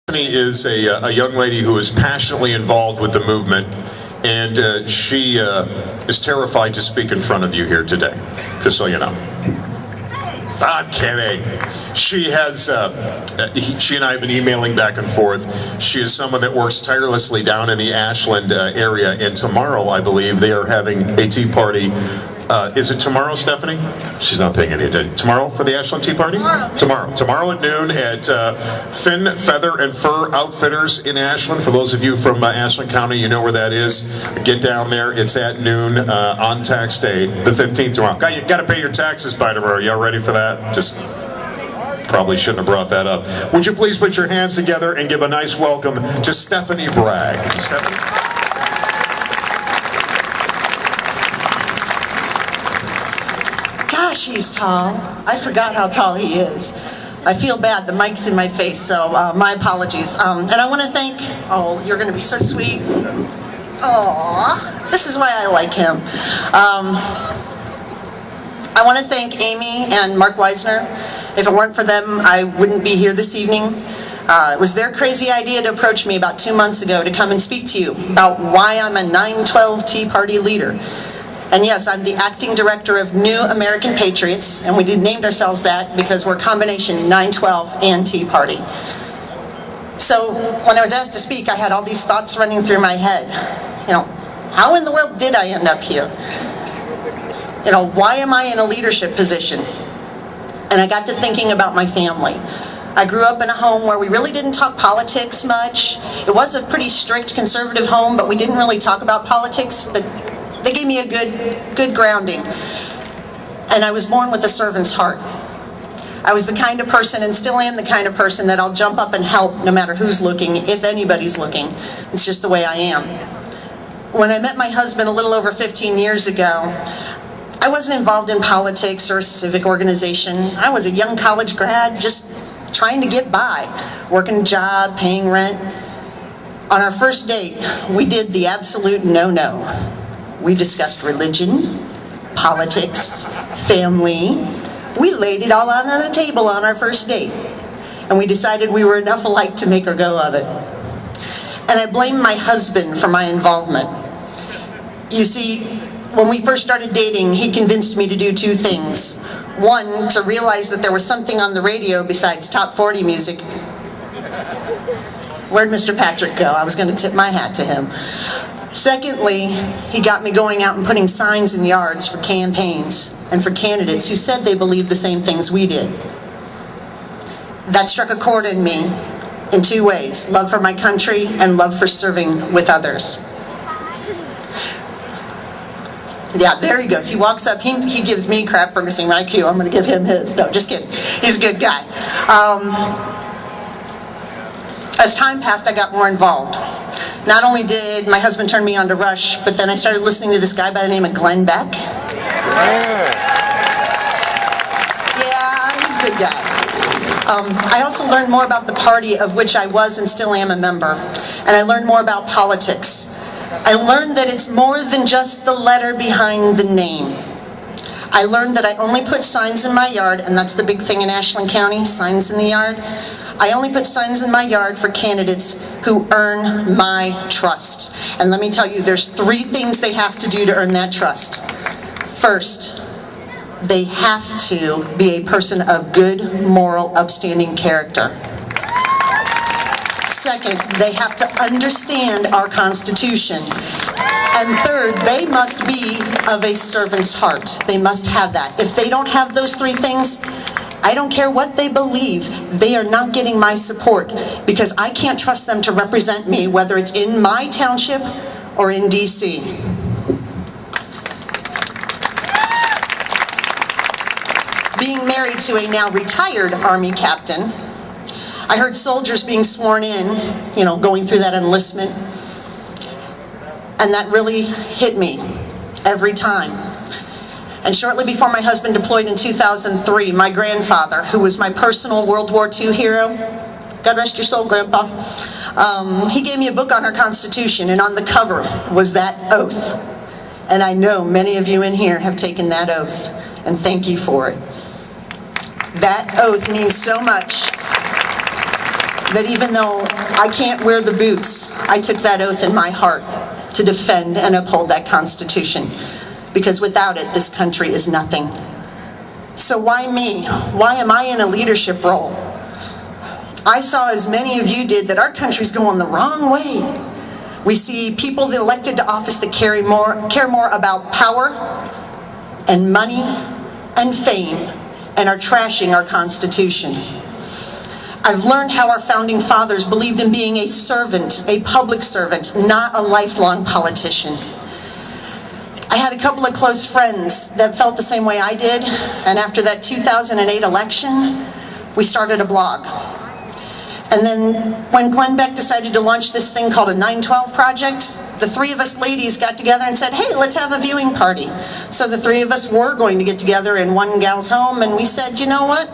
Stephanie is a young lady who is passionately involved with the movement, and she is terrified to speak in front of you here today, just so you know. I'm kidding. She has, she and I have been emailing back and forth. She is someone that works tirelessly down in the Ashland area, and tomorrow, I believe, they are having a tea party. Is it tomorrow, Stephanie? She's not paying any attention. Tomorrow for the Ashland Tea Party? Tomorrow at noon at Finn, Feather, and Fur Outfitters in Ashland. For those of you from Ashland County, you know where that is. Get down there. It's at noon on tax day, the 15th tomorrow. You got to pay your taxes by tomorrow. Y'all ready for that? Just probably shouldn't have brought that up. Would you please put your hands together and give a nice welcome to Stephanie Bragg. Stephanie? Gosh, he's tall. I forgot how tall he is. I feel bad. The mic's in my face, so my apologies. And I want to thank... Oh, you're going to be so sweet. Aw, this is why I like him. I want to thank Amy and Mark Weisner. If it weren't for them, I wouldn't be here this evening. It was their crazy idea to approach me about 2 months ago to come and speak to you about why I'm a 9/12 Tea Party leader. And yes, I'm the acting director of New American Patriots, and we named ourselves that because we're a combination 9/12 and Tea Party. So when I was asked to speak, I had all these thoughts running through my head. You know, how in the world did I end up here? You know, why am I in a leadership position? And I got to thinking about my family. I grew up in a home where we really didn't talk politics much. It was a pretty strict conservative home, but we didn't really talk about politics, but they gave me a good grounding. And I was born with a servant's heart. I was the kind of person, and still am the kind of person, that I'll jump up and help no matter who's looking, if anybody's looking. It's just the way I am. When I met my husband a little over 15 years ago, I wasn't involved in politics or a civic organization. I was a young college grad just trying to get by, working a job, paying rent. On our first date, we did the absolute no-no. We discussed religion, politics, family. We laid it all out on the table on our first date. And we decided we were enough alike to make a go of it. And I blame my husband for my involvement. You see, when we first started dating, he convinced me to do two things. One, to realize that there was something on the radio besides top 40 music. Where'd Mr. Patrick go? I was going to tip my hat to him. Secondly, he got me going out and putting signs in yards for campaigns and for candidates who said they believed the same things we did. That struck a chord in me in two ways: love for my country and love for serving with others. Yeah, there he goes. He walks up. He gives me crap for missing my cue. I'm going to give him his. No, just kidding. He's a good guy. As time passed, I got more involved. Not only did my husband turn me on to Rush, but then I started listening to this guy by the name of Glenn Beck. Yeah, he's a good guy. I also learned more about the party of which I was and still am a member. And I learned more about politics. I learned that it's more than just the letter behind the name. I learned that I only put signs in my yard, and that's the big thing in Ashland County, signs in the yard. I only put signs in my yard for candidates who earn my trust. And let me tell you, there's three things they have to do to earn that trust. First, they have to be a person of good, moral, upstanding character. Second, they have to understand our Constitution. And third, they must be of a servant's heart. They must have that. If they don't have those three things, I don't care what they believe, they are not getting my support, because I can't trust them to represent me, whether it's in my township or in D.C. Being married to a now retired Army captain, I heard soldiers being sworn in, you know, going through that enlistment, and that really hit me every time. And shortly before my husband deployed in 2003, my grandfather, who was my personal World War II hero, God rest your soul, Grandpa, he gave me a book on our Constitution, and on the cover was that oath. And I know many of you in here have taken that oath, and thank you for it. That oath means so much. that even though I can't wear the boots, I took that oath in my heart to defend and uphold that Constitution, because without it, this country is nothing. So why me? Why am I in a leadership role? I saw, as many of you did, that our country's going the wrong way. We see people that elected to office that care more about power and money and fame and are trashing our Constitution. I've learned how our founding fathers believed in being a servant, a public servant, not a lifelong politician. I had a couple of close friends that felt the same way I did, and after that 2008 election, we started a blog. And then when Glenn Beck decided to launch this thing called a 912 Project, the three of us ladies got together and said, hey, let's have a viewing party. So the three of us were going to get together in one gal's home, and we said, you know what?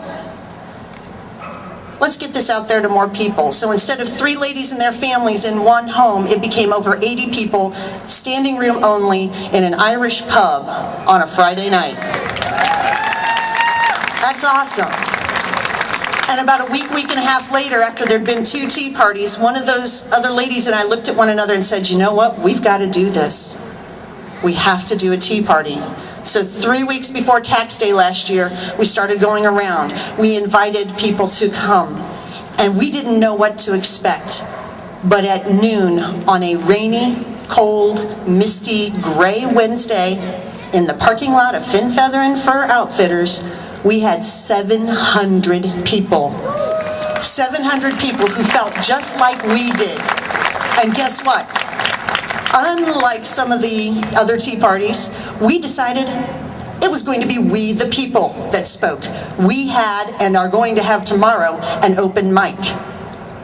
Let's get this out there to more people. So instead of 3 ladies and their families in one home, it became over 80 people, standing room only, in an Irish pub on a Friday night. That's awesome. And about a week and a half later, after there'd been 2 tea parties, one of those other ladies and I looked at one another and said, you know what? We've got to do this. We have to do a tea party. So 3 weeks before Tax Day last year, we started going around. We invited people to come. And we didn't know what to expect. But at noon on a rainy, cold, misty, gray Wednesday, in the parking lot of Fin, Feather, and Fur Outfitters, we had 700 people. 700 people who felt just like we did. And guess what? Unlike some of the other tea parties, we decided it was going to be we the people that spoke. We had, and are going to have tomorrow, an open mic.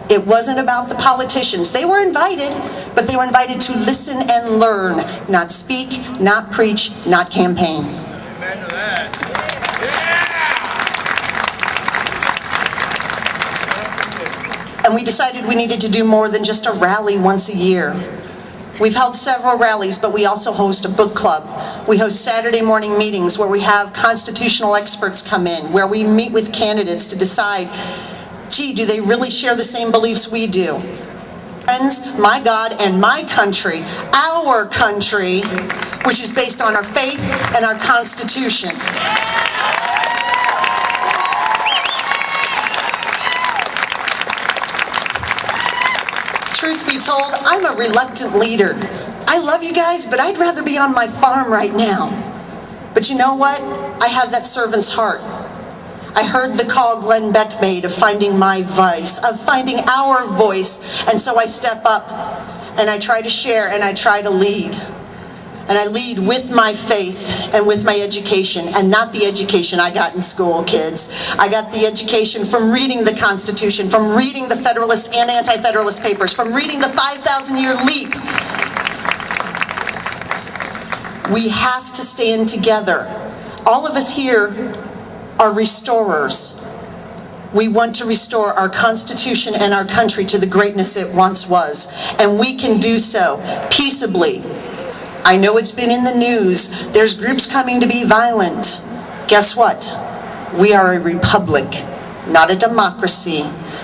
It wasn't about the politicians. They were invited, but they were invited to listen and learn, not speak, not preach, not campaign. Amen to that. And we decided we needed to do more than just a rally once a year. We've held several rallies, but we also host a book club. We host Saturday morning meetings where we have constitutional experts come in, where we meet with candidates to decide, gee, do they really share the same beliefs we do? Friends, my God and my country, our country, which is based on our faith and our Constitution. Truth be told, I'm a reluctant leader. I love you guys, but I'd rather be on my farm right now. But you know what? I have that servant's heart. I heard the call Glenn Beck made of finding my voice, of finding our voice, and so I step up and I try to share and I try to lead. And I lead with my faith and with my education, and not the education I got in school, kids. I got the education from reading the Constitution, from reading the Federalist and Anti-Federalist papers, from reading the 5,000-year leap. We have to stand together. All of us here are restorers. We want to restore our Constitution and our country to the greatness it once was, and we can do so peaceably. I know it's been in the news. There's groups coming to be violent. Guess what? We are a republic, not a democracy.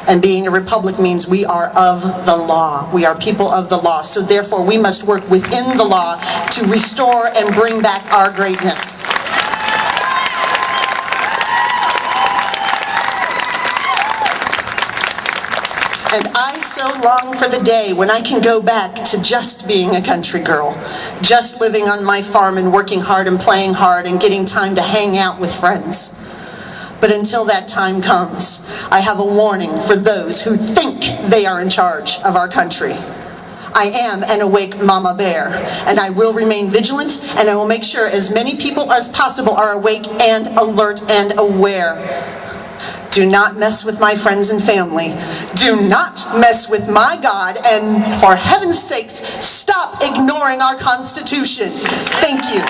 And being a republic means we are of the law. We are people of the law. So therefore, we must work within the law to restore and bring back our greatness. And I so long for the day when I can go back to just being a country girl, just living on my farm and working hard and playing hard and getting time to hang out with friends. But until that time comes, I have a warning for those who think they are in charge of our country. I am an awake mama bear, and I will remain vigilant, and I will make sure as many people as possible are awake and alert and aware. Do not mess with my friends and family. Do not mess with my God, and for heaven's sakes, stop ignoring our Constitution. Thank you.